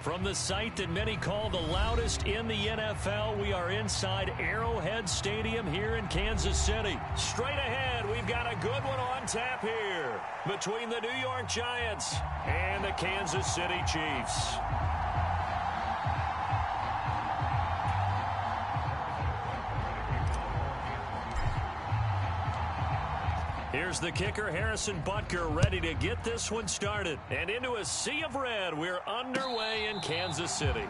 From the site that many call the loudest in the NFL, we are inside Arrowhead Stadium here in Kansas City. Straight ahead, we've got a good one on tap here between the New York Giants and the Kansas City Chiefs. Here's the kicker, Harrison Butker, ready to get this one started. And into a sea of red, we're underway in Kansas City.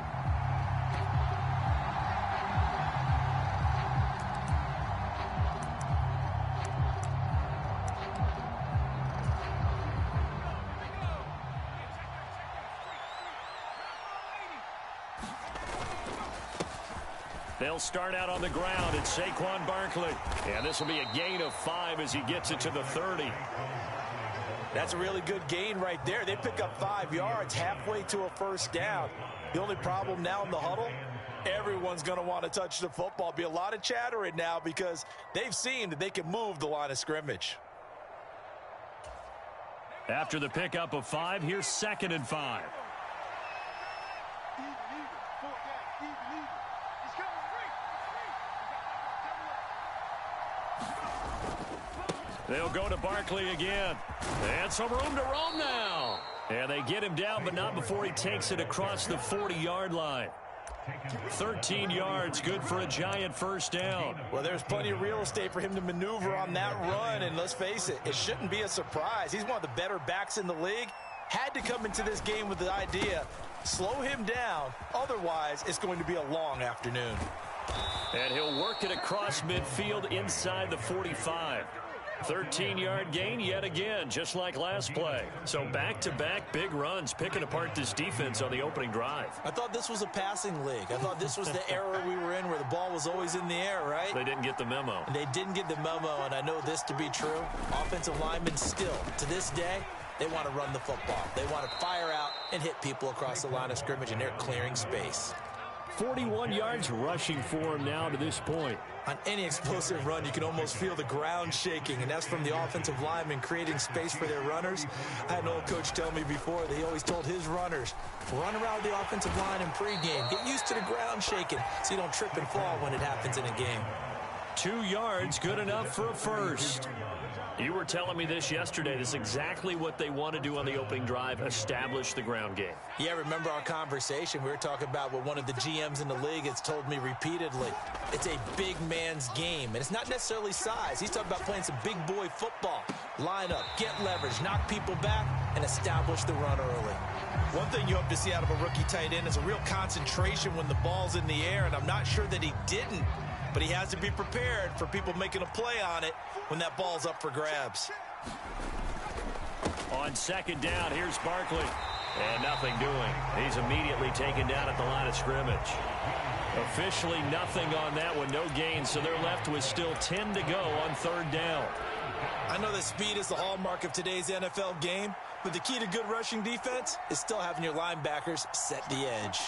They'll start out on the ground. It's Saquon Barkley. And this will be a gain of 5 as he gets it to the 30. That's a really good gain right there. They pick up 5 yards halfway to a first down. The only problem now in the huddle, everyone's going to want to touch the football. Be a lot of chatter right now because they've seen that they can move the line of scrimmage. After the pickup of 5, here's 2nd and 5. They'll go to Barkley again. And some room to roam now. And they get him down, but not before he takes it across the 40-yard line. 13 yards, good for a Giant first down. Well, there's plenty of real estate for him to maneuver on that run, and let's face it, it shouldn't be a surprise. He's one of the better backs in the league. Had to come into this game with the idea, slow him down, otherwise it's going to be a long afternoon. And he'll work it across midfield inside the 45. 13-yard gain yet again, just like last play. So back-to-back big runs, picking apart this defense on the opening drive. I thought this was a passing league. I thought this was the era we were in where the ball was always in the air, right? They didn't get the memo. And they didn't get the memo, and I know this to be true. Offensive linemen still, to this day, they want to run the football. They want to fire out and hit people across the line of scrimmage, and they're clearing space. 41 yards rushing for him now to this point. On any explosive run, you can almost feel the ground shaking, and that's from the offensive linemen creating space for their runners. I had an old coach tell me before that he always told his runners, run around the offensive line in pregame. Get used to the ground shaking so you don't trip and fall when it happens in a game. 2 yards, good enough for a first. You were telling me this yesterday. This is exactly what they want to do on the opening drive, establish the ground game. Yeah, remember our conversation? We were talking about what one of the GMs in the league has told me repeatedly. It's a big man's game, and it's not necessarily size. He's talking about playing some big boy football. Line up, get leverage, knock people back, and establish the run early. One thing you hope to see out of a rookie tight end is a real concentration when the ball's in the air, and I'm not sure that he didn't. But he has to be prepared for people making a play on it when that ball's up for grabs. On 2nd down, here's Barkley. And nothing doing. He's immediately taken down at the line of scrimmage. Officially nothing on that one, no gain, so they're left with still 10 to go on 3rd down. I know that speed is the hallmark of today's NFL game, but the key to good rushing defense is still having your linebackers set the edge.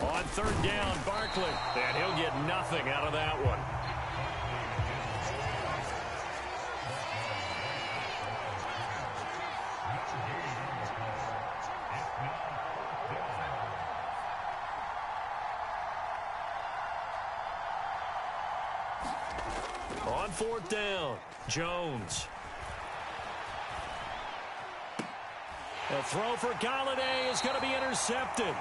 On 3rd down, Barkley, and he'll get nothing out of that one. On 4th down, Jones. A throw for Galladay is going to be intercepted.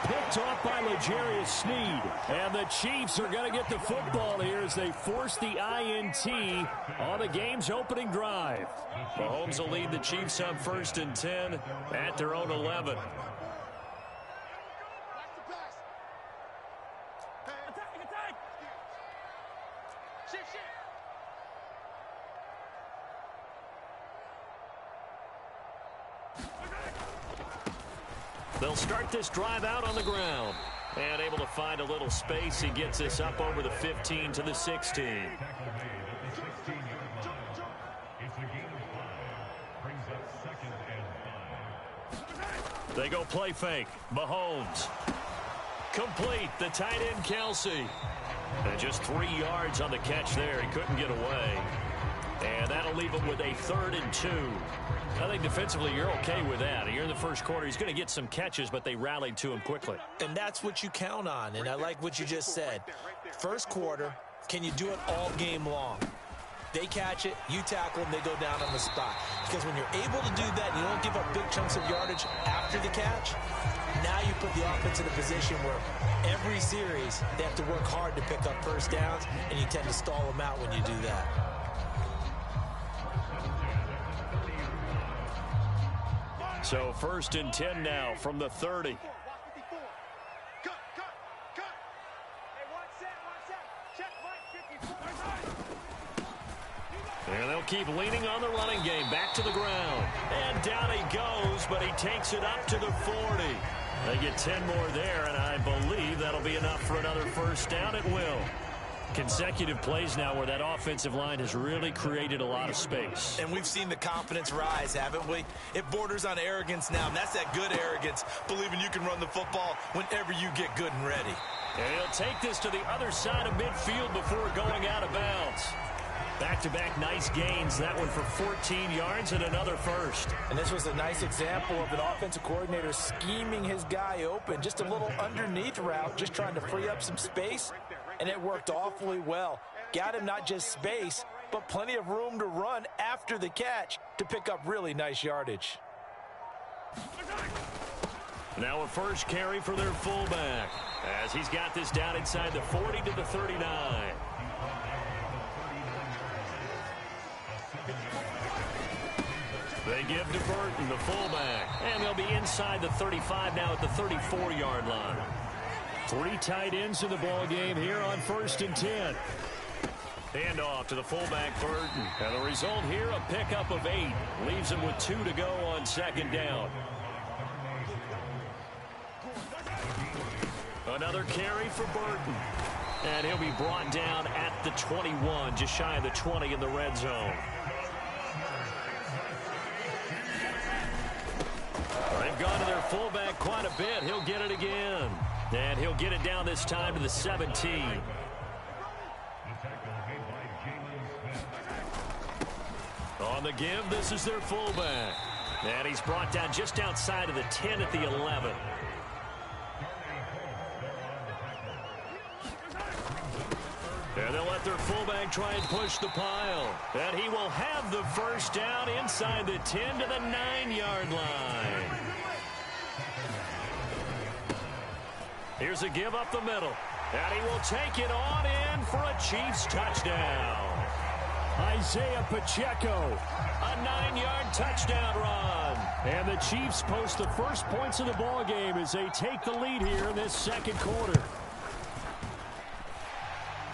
Picked off by L'Jarius Sneed. And the Chiefs are going to get the football here as they force the INT on the game's opening drive. Mahomes will lead the Chiefs on 1st and 10 at their own 11. They'll start this drive out on the ground. And able to find a little space. He gets this up over the 15 to the 16. They go play fake. Mahomes. Complete. The tight end, Kelsey. And just 3 yards on the catch there. He couldn't get away. And that'll leave him with a 3rd and 2. I think defensively you're okay with that. Here in the first quarter, he's going to get some catches, but they rallied to him quickly. And that's what you count on, and I like what you just said. First quarter, can you do it all game long? They catch it, you tackle them, they go down on the spot. Because when you're able to do that, you don't give up big chunks of yardage after the catch, now you put the offense in a position where every series they have to work hard to pick up first downs, and you tend to stall them out when you do that. So 1st and 10 now from the 30. And they'll keep leaning on the running game. Back to the ground. And down he goes, but he takes it up to the 40. They get 10 more there, and I believe that'll be enough for another first down. It will. Consecutive plays now where that offensive line has really created a lot of space. And we've seen the confidence rise, haven't we? It borders on arrogance now, and that's that good arrogance, believing you can run the football whenever you get good and ready. And he'll take this to the other side of midfield before going out of bounds. Back-to-back nice gains. That one for 14 yards and another first. And this was a nice example of an offensive coordinator scheming his guy open. Just a little underneath route, just trying to free up some space. And it worked awfully well. Got him not just space, but plenty of room to run after the catch to pick up really nice yardage. Now a first carry for their fullback, as he's got this down inside the 40 to the 39. They give to Burton, the fullback, and they'll be inside the 35 now at the 34-yard line. 3 tight ends in the ball game here on 1st and 10. Hand off to the fullback, Burton. And the result here, a pickup of 8. Leaves him with 2 to go on 2nd down. Another carry for Burton. And he'll be brought down at the 21, just shy of the 20 in the red zone. They've gone to their fullback quite a bit. He'll get it again. And he'll get it down this time to the 17. On the give, this is their fullback. And he's brought down just outside of the 10 at the 11. And they'll let their fullback try and push the pile. And he will have the first down inside the 10 to the 9-yard line. Here's a give up the middle. And he will take it on in for a Chiefs touchdown. Isaiah Pacheco, a 9-yard touchdown run. And the Chiefs post the first points of the ball game as they take the lead here in this 2nd quarter.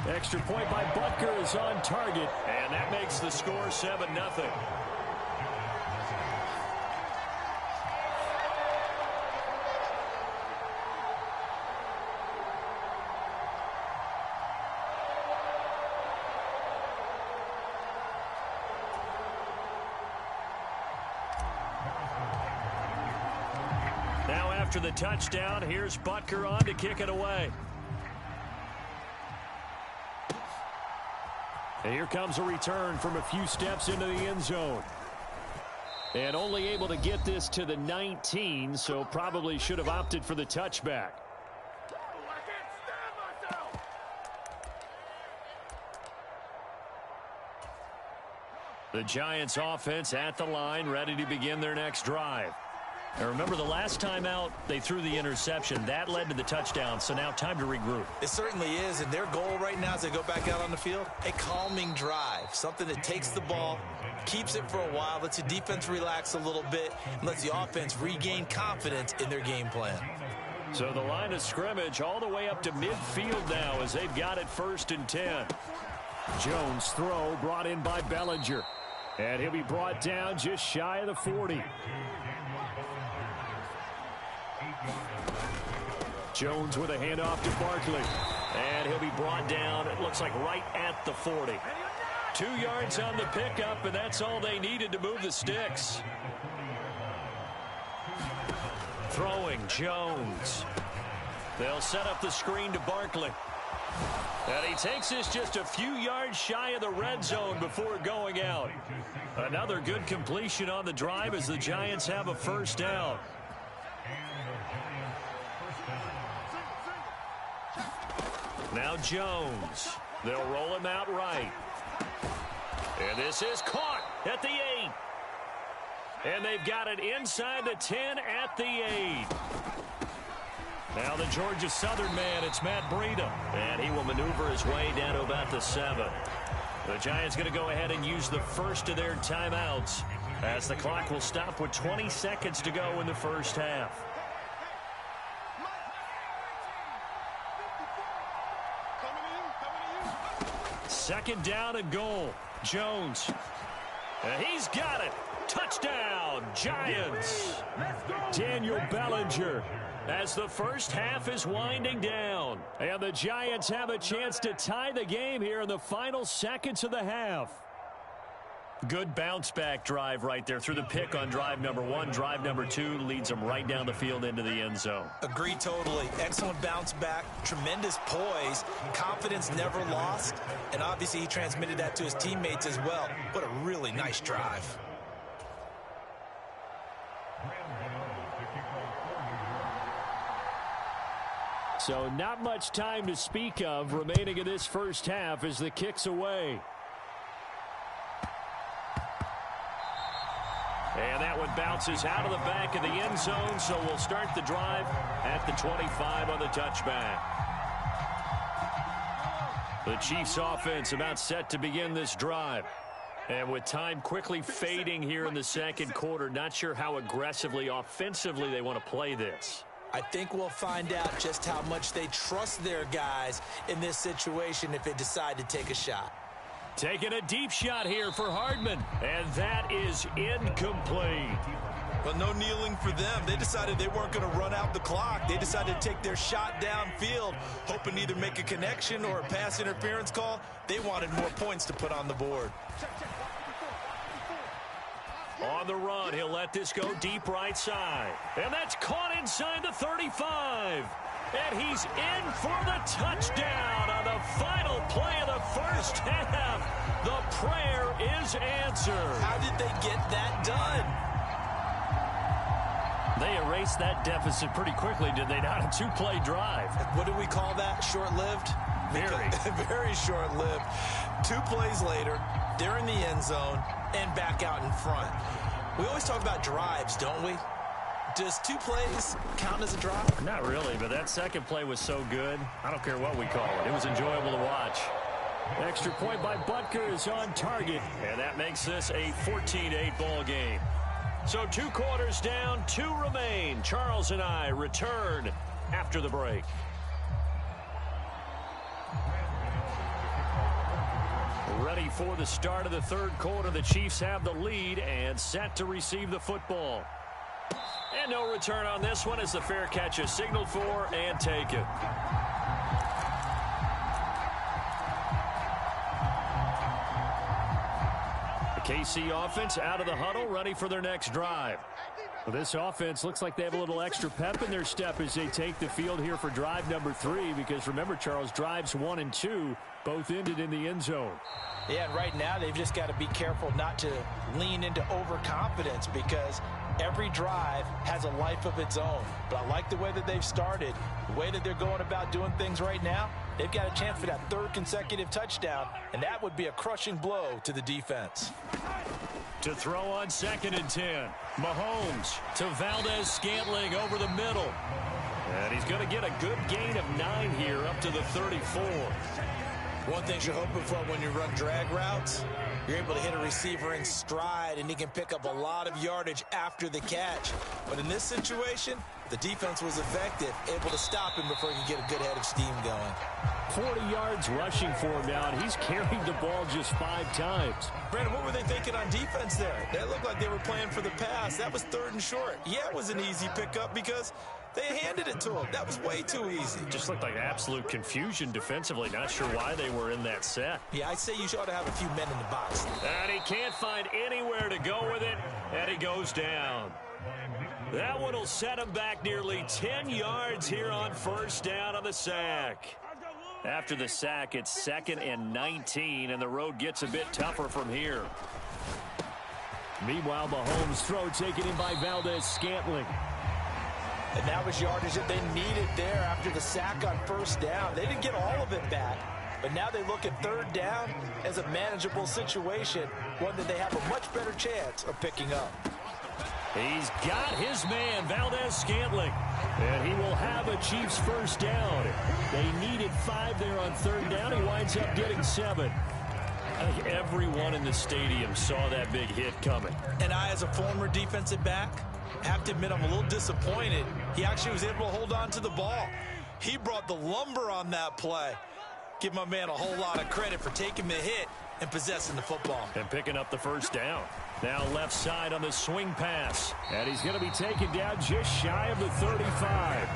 Extra point by Butker is on target, and that makes the score 7-0. Now after the touchdown, here's Butker on to kick it away. And here comes a return from a few steps into the end zone. And only able to get this to the 19, so probably should have opted for the touchback. The Giants offense at the line, ready to begin their next drive. And remember, the last time out, they threw the interception. That led to the touchdown, so now time to regroup. It certainly is, and their goal right now as they go back out on the field, a calming drive, something that takes the ball, keeps it for a while, lets the defense relax a little bit, and lets the offense regain confidence in their game plan. So the line of scrimmage all the way up to midfield now as they've got it 1st and 10. Jones throw brought in by Bellinger. And he'll be brought down just shy of the 40. Jones with a handoff to Barkley. And he'll be brought down, it looks like right at the 40. 2 yards on the pickup, and that's all they needed to move the sticks. Throwing Jones. They'll set up the screen to Barkley. And he takes this just a few yards shy of the red zone before going out. Another good completion on the drive as the Giants have a first down. Now Jones. They'll roll him out right. And this is caught at the 8. And they've got it inside the 10 at the 8. Now the Georgia Southern man, it's Matt Breida. And he will maneuver his way down to about the 7. The Giants going to go ahead and use the first of their timeouts as the clock will stop with 20 seconds to go in the first half. Second down and goal. Jones. And he's got it. Touchdown, Giants. Daniel Bellinger as the first half is winding down. And the Giants have a chance to tie the game here in the final seconds of the half. Good bounce-back drive right there through the pick on drive number 1. Drive number 2 leads them right down the field into the end zone. Agree totally. Excellent bounce back, tremendous poise, confidence never lost, and obviously he transmitted that to his teammates as well. What a really nice drive. So not much time to speak of remaining in this first half as the kick's away. And that one bounces out of the back of the end zone, so we'll start the drive at the 25 on the touchback. The Chiefs offense about set to begin this drive. And with time quickly fading here in the second quarter, not sure how aggressively, offensively they want to play this. I think we'll find out just how much they trust their guys in this situation if they decide to take a shot. Taking a deep shot here for Hardman, and that is incomplete. Well, no kneeling for them. They decided they weren't going to run out the clock. They decided to take their shot downfield, hoping to either make a connection or a pass interference call. They wanted more points to put on the board. On the run, he'll let this go deep right side. And that's caught inside the 35. And he's in for the touchdown on the final play of the first half. The prayer is answered. How did they get that done? They erased that deficit pretty quickly, did they not? A two-play drive. What do we call that? Short-lived? Very. Very short-lived. 2 plays later, they're in the end zone and back out in front. We always talk about drives, don't we? Does 2 plays count as a drive? Not really, but that second play was so good. I don't care what we call it. It was enjoyable to watch. Extra point by Butker is on target, and that makes this a 14-8 ball game. So 2 quarters down, 2 remain. Charles and I return after the break. Ready for the start of the third quarter. The Chiefs have the lead and set to receive the football. And no return on this one as the fair catch is signaled for and taken. The KC offense out of the huddle, ready for their next drive. Well, this offense looks like they have a little extra pep in their step as they take the field here for drive number 3, because remember, Charles, drives 1 and 2 both ended in the end zone. Yeah, and right now they've just got to be careful not to lean into overconfidence, because every drive has a life of its own. But I like the way that they've started, the way that they're going about doing things right now. They've got a chance for that 3rd consecutive touchdown, and that would be a crushing blow to the defense. To throw on 2nd and 10. Mahomes to Valdez-Scantling over the middle. And he's going to get a good gain of 9 here up to the 34. One thing you're hoping for when you run drag routes, you're able to hit a receiver in stride, and he can pick up a lot of yardage after the catch. But in this situation, the defense was effective, able to stop him before he could get a good head of steam going. 40 yards rushing for him now, and he's carried the ball just 5 times. Brandon, what were they thinking on defense there? They looked like they were playing for the pass. That was 3rd and short. Yeah, it was an easy pickup because they handed it to him. That was way too easy. Just looked like absolute confusion defensively. Not sure why they were in that set. Yeah, I'd say you ought to have a few men in the box. And he can't find anywhere to go with it, and he goes down. That one will set him back nearly 10 yards here on 1st down on the sack. After the sack, it's 2nd and 19, and the road gets a bit tougher from here. Meanwhile, Mahomes' throw taken in by Valdez-Scantling. And that was yardage that they needed there after the sack on first down. They didn't get all of it back, but now they look at third down as a manageable situation, one that they have a much better chance of picking up. He's got his man, Valdez-Scantling, and he will have a Chiefs first down. They needed 5 there on third down. He winds up getting 7. I think everyone in the stadium saw that big hit coming. And I, as a former defensive back, have to admit I'm a little disappointed. He actually was able to hold on to the ball. He brought the lumber on that play. Give my man a whole lot of credit for taking the hit and possessing the football. And picking up the first down. Now left side on the swing pass. And he's going to be taken down just shy of the 35.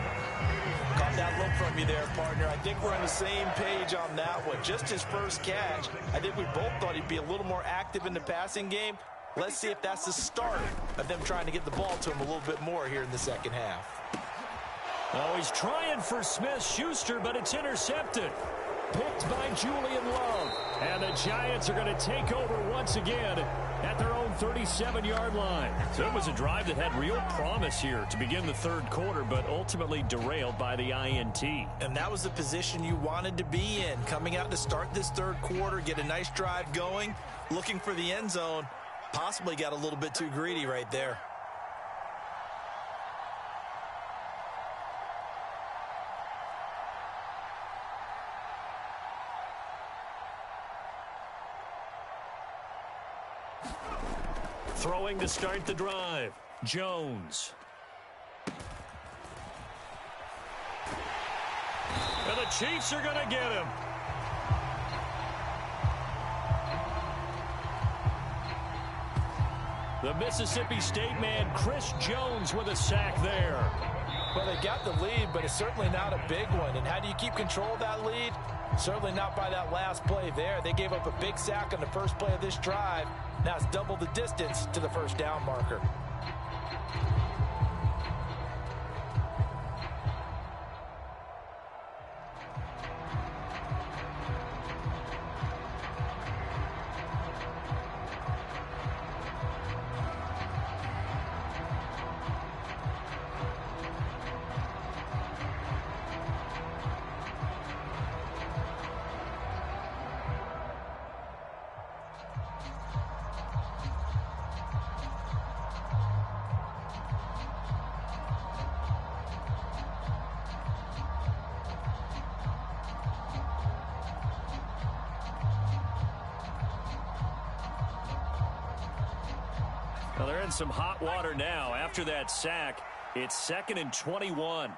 Caught that look from you there, partner. I think we're on the same page on that one. Just his first catch. I think we both thought he'd be a little more active in the passing game. Let's see if that's the start of them trying to get the ball to him a little bit more here in the second half. Oh, he's trying for Smith-Schuster, but it's intercepted. Picked by Julian Love. And the Giants are going to take over once again at their own 37-yard line. So it was a drive that had real promise here to begin the third quarter, but ultimately derailed by the INT. And that was the position you wanted to be in. Coming out to start this third quarter, get a nice drive going, looking for the end zone. Possibly got a little bit too greedy right there. Throwing to start the drive, Jones. And the Chiefs are going to get him. The Mississippi State man, Chris Jones, with a sack there. Well, they got the lead, but it's certainly not a big one. And how do you keep control of that lead? Certainly not by that last play there. They gave up a big sack on the first play of this drive. Now it's double the distance to the first down marker. Well, they're in some hot water now. After that sack, it's 2nd and 21.